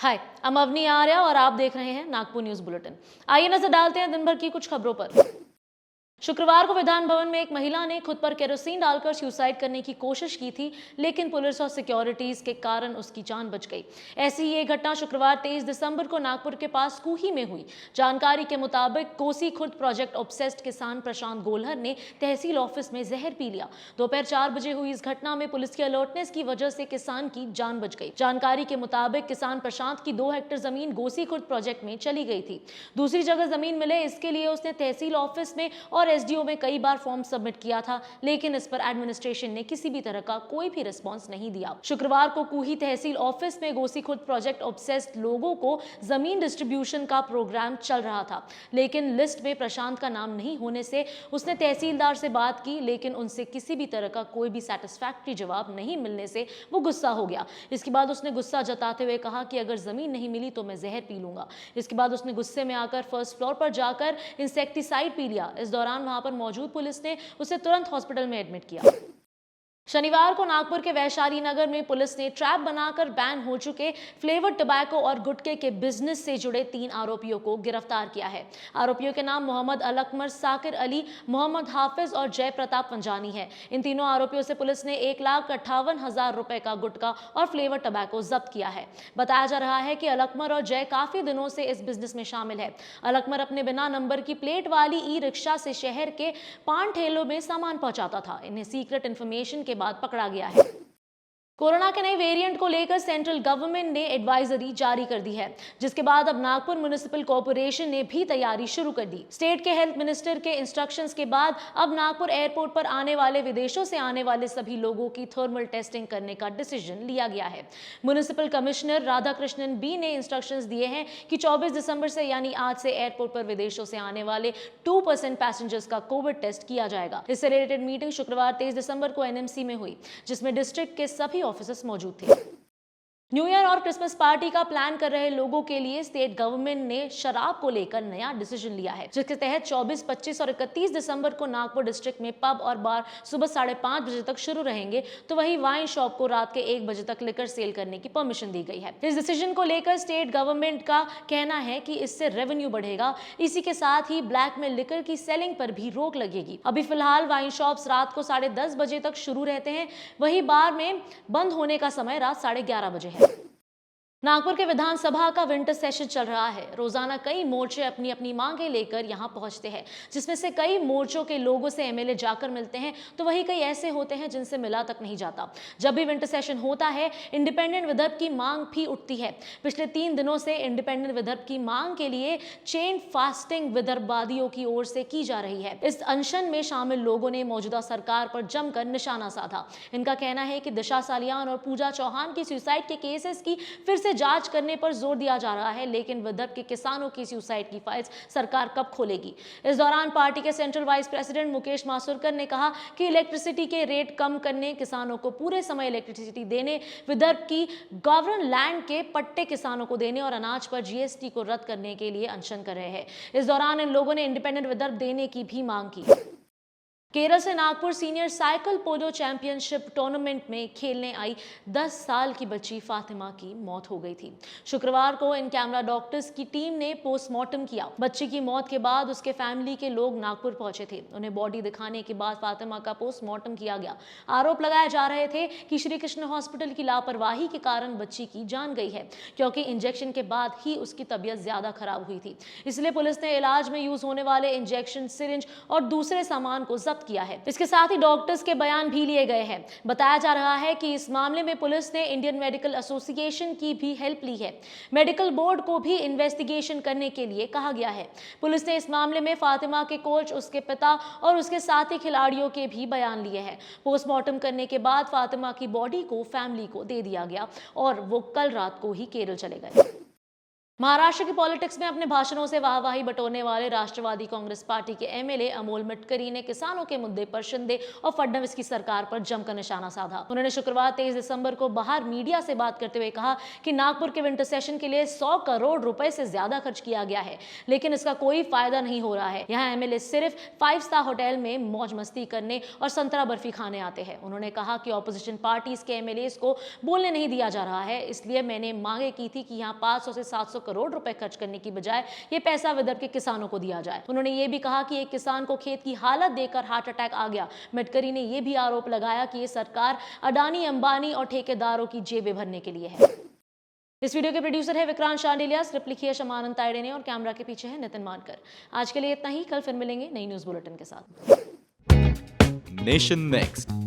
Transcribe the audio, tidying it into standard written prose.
हाय, I'm Avani Arya और आप देख रहे हैं नागपुर न्यूज बुलेटिन। आइए नजर डालते हैं दिन भर की कुछ खबरों पर। शुक्रवार को विधान भवन में एक महिला ने खुद पर केरोसिन डालकर सुसाइड करने की कोशिश की थी, लेकिन पुलिस और सिक्योरिटीज के कारण उसकी जान बच गई। ऐसी ही एक घटना शुक्रवार 23 दिसंबर को नागपुर के पास कूही में हुई। जानकारी के मुताबिक कोसी खुर्द प्रोजेक्ट ऑब्सेस्ड किसान प्रशांत गोलहर ने तहसील ऑफिस में जहर पी लिया। दोपहर 4 बजे हुई इस घटना में पुलिस की अलर्टनेस की वजह से किसान की जान बच गई। जानकारी के मुताबिक किसान प्रशांत की 2 हेक्टेयर जमीन कोसी खुर्द प्रोजेक्ट में चली गई थी। दूसरी जगह जमीन मिले इसके लिए उसने तहसील ऑफिस में और एसडीओ में कई बार फॉर्म सबमिट किया था, लेकिन इस पर एडमिनिस्ट्रेशन ने किसी भी तरह का कोई भी रिस्पांस नहीं दिया। शुक्रवार को कूही तहसील ऑफिस में कोसी खुर्द प्रोजेक्ट ऑब्सेस्ड लोगों को जमीन डिस्ट्रीब्यूशन का प्रोग्राम चल रहा था, लेकिन लिस्ट में प्रशांत का नाम नहीं होने से उसने तहसीलदार से बात की, लेकिन उनसे किसी भी तरह का कोई भी सेटिस्फैक्टरी जवाब नहीं मिलने से वो गुस्सा हो गया। इसके बाद उसने गुस्सा जताते हुए कहा कि अगर जमीन नहीं मिली तो मैं जहर पी लूंगा। इसके बाद उसने गुस्से में आकर फर्स्ट फ्लोर पर जाकर इंसेक्टिसाइड पी लिया। इस दौरान वहां पर मौजूद पुलिस ने उसे तुरंत हॉस्पिटल में एडमिट किया। शनिवार को नागपुर के वैशाली नगर में पुलिस ने ट्रैप बनाकर बैन हो चुके फ्लेवर्ड टबैको और गुटखे के बिजनेस से जुड़े 3 आरोपियों को गिरफ्तार किया है। आरोपियों के नाम मोहम्मद अलकमर, साकिर अली, मोहम्मद हाफिज और जय प्रताप पंजानी है। इन तीनों आरोपियों से पुलिस ने 1,58,000 रुपए का गुटखा और फ्लेवर्ड टबैको जब्त किया है। बताया जा रहा है कि अलकमर और जय काफी दिनों से इस बिजनेस में शामिल है। अलकमर अपने बिना नंबर की प्लेट वाली ई रिक्शा से शहर के पान ठेलों में सामान पहुंचाता था। इन्हें सीक्रेट इन्फॉर्मेशन के बाद पकड़ा गया है। कोरोना के नए वेरिएंट को लेकर सेंट्रल गवर्नमेंट ने एडवाइजरी जारी कर दी है, जिसके बाद अब नागपुर म्युनिसिपल कॉर्पोरेशन ने भी तैयारी शुरू कर दी। स्टेट के हेल्थ मिनिस्टर के इंस्ट्रक्शंस के बाद अब नागपुर एयरपोर्ट पर आने वाले विदेशों से आने वाले सभी लोगों की थर्मल टेस्टिंग करने का डिसीजन लिया गया है। म्युनिसिपल कमिश्नर राधाकृष्णन बी ने इंस्ट्रक्शंस दिए हैं कि 24 दिसंबर से यानी आज से एयरपोर्ट पर विदेशों से आने वाले 2% पैसेंजर्स का कोविड टेस्ट किया जाएगा। इससे रिलेटेड मीटिंग शुक्रवार 23 दिसंबर को एनएमसी में हुई, जिसमें डिस्ट्रिक्ट के सभी ऑफिसर्स मौजूद थे। न्यू ईयर और क्रिसमस पार्टी का प्लान कर रहे लोगों के लिए स्टेट गवर्नमेंट ने शराब को लेकर नया डिसीजन लिया है, जिसके तहत 24, 25 और 31 दिसंबर को नागपुर डिस्ट्रिक्ट में पब और बार सुबह 5:30 बजे तक शुरू रहेंगे, तो वहीं वाइन शॉप को रात के 1 बजे तक लिकर सेल करने की परमिशन दी गई है। इस डिसीजन को लेकर स्टेट गवर्नमेंट का कहना है कि इससे रेवेन्यू बढ़ेगा। इसी के साथ ही ब्लैक में लिकर की सेलिंग पर भी रोक लगेगी। अभी फिलहाल वाइन शॉप्स रात को 10:30 बजे तक शुरू रहते हैं, वहीं बार में बंद होने का समय रात 11:30 बजे है। नागपुर के विधानसभा का विंटर सेशन चल रहा है। रोजाना कई मोर्चे अपनी अपनी मांगे लेकर यहां पहुंचते हैं, जिसमें से कई मोर्चों के लोगों से एमएलए जाकर मिलते हैं, तो वहीं कई ऐसे होते हैं जिनसे मिला तक नहीं जाता। जब भी विंटर सेशन होता है, इंडिपेंडेंट विदर्भ की मांग भी उठती है। पिछले 3 दिनों से इंडिपेंडेंट विदर्भ की मांग के लिए चेन फास्टिंग विदर्भवादियों की ओर से की जा रही है। इस अनशन में शामिल लोगों ने मौजूदा सरकार पर जमकर निशाना साधा। इनका कहना है कि दिशा सालियान और पूजा चौहान की सुसाइड के केसेस की फिर से जांच करने पर जोर दिया जा रहा है, लेकिन विदर्भ के किसानों की सुसाइड की फाइल्स सरकार कब खोलेगी। इस दौरान पार्टी के central vice president Mukesh Masurkar ने कहा कि इलेक्ट्रिसिटी के रेट कम करने, किसानों को पूरे समय इलेक्ट्रिसिटी देने, विदर्भ की गवर्न लैंड के पट्टे किसानों को देने और अनाज पर जीएसटी को रद्द करने के लिए अनशन कर रहे हैं। इस दौरान इन लोगों ने इंडिपेंडेंट विदर्भ देने की भी मांग की। केरल से Nagpur senior cycle polo championship tournament में खेलने आई 10 साल की बच्ची फातिमा की मौत हो गई थी। शुक्रवार को इन कैमरा डॉक्टर्स की टीम ने पोस्टमार्टम किया। बच्ची की मौत के बाद उसके फैमिली के लोग नागपुर पहुंचे थे। उन्हें बॉडी दिखाने के बाद फातिमा का पोस्टमार्टम किया गया। आरोप लगाए जा रहे थे कि श्री कृष्ण हॉस्पिटल की लापरवाही के कारण बच्ची की जान गई है, क्योंकि इंजेक्शन के बाद ही उसकी तबीयत ज्यादा खराब हुई थी। इसलिए पुलिस ने इलाज में यूज होने वाले इंजेक्शन, सिरिंज और दूसरे सामान को जब्त किया है। इसके साथ ही डॉक्टर्स के बयान भी लिए गए हैं। बताया जा रहा है कि इस मामले में पुलिस ने इंडियन मेडिकल एसोसिएशन की भी हेल्प ली है। मेडिकल बोर्ड को भी इन्वेस्टिगेशन करने के लिए कहा गया है। पुलिस ने इस मामले में फातिमा के कोच, उसके पिता और उसके साथी खिलाड़ियों के भी बयान लिए हैं। पोस्टमार्टम करने के बाद फातिमा की बॉडी को फैमिली को दे दिया गया और वो कल रात को ही केरल चले गए। महाराष्ट्र की पॉलिटिक्स में अपने भाषणों से वाहवाही बटोरने वाले राष्ट्रवादी कांग्रेस पार्टी के एमएलए अमोल मिटकरी ने किसानों के मुद्दे पर शिंदे और फडणवीस की सरकार पर जमकर निशाना साधा। उन्होंने शुक्रवार 23 दिसंबर को बाहर मीडिया से बात करते हुए कहा कि नागपुर के विंटर सेशन के लिए 100 करोड़ रुपए से ज्यादा खर्च किया गया है, लेकिन इसका कोई फायदा नहीं हो रहा है। यहाँ एमएलए सिर्फ 5 स्टार होटल में मौज मस्ती करने और संतरा बर्फी खाने आते हैं। उन्होंने कहा कि ऑपोजिशन पार्टीज के एमएलए को बोलने नहीं दिया जा रहा है, इसलिए मैंने मांगे की थी कि यहाँ 500 से 700 करोड़ रुपए खर्च करने की बजाय ये पैसा विदर्भ के किसानों को दिया जाए। उन्होंने ये भी कहा कि एक किसान को खेत की हालत देखकर हार्ट अटैक आ गया। मिटकरी ने यह भी आरोप लगाया कि ये सरकार अडानी, अंबानी और ठेकेदारों की जेबें भरने के लिए है। इस वीडियो के प्रोड्यूसर है विक्रांत शांडिलिया, स्क्रिप्ट लिखी है शमानंद तायडे ने और कैमरा के पीछे है नितिन मानकर। आज के लिए इतना ही, कल फिर मिलेंगे नई न्यूज बुलेटिन के साथ। Nation next.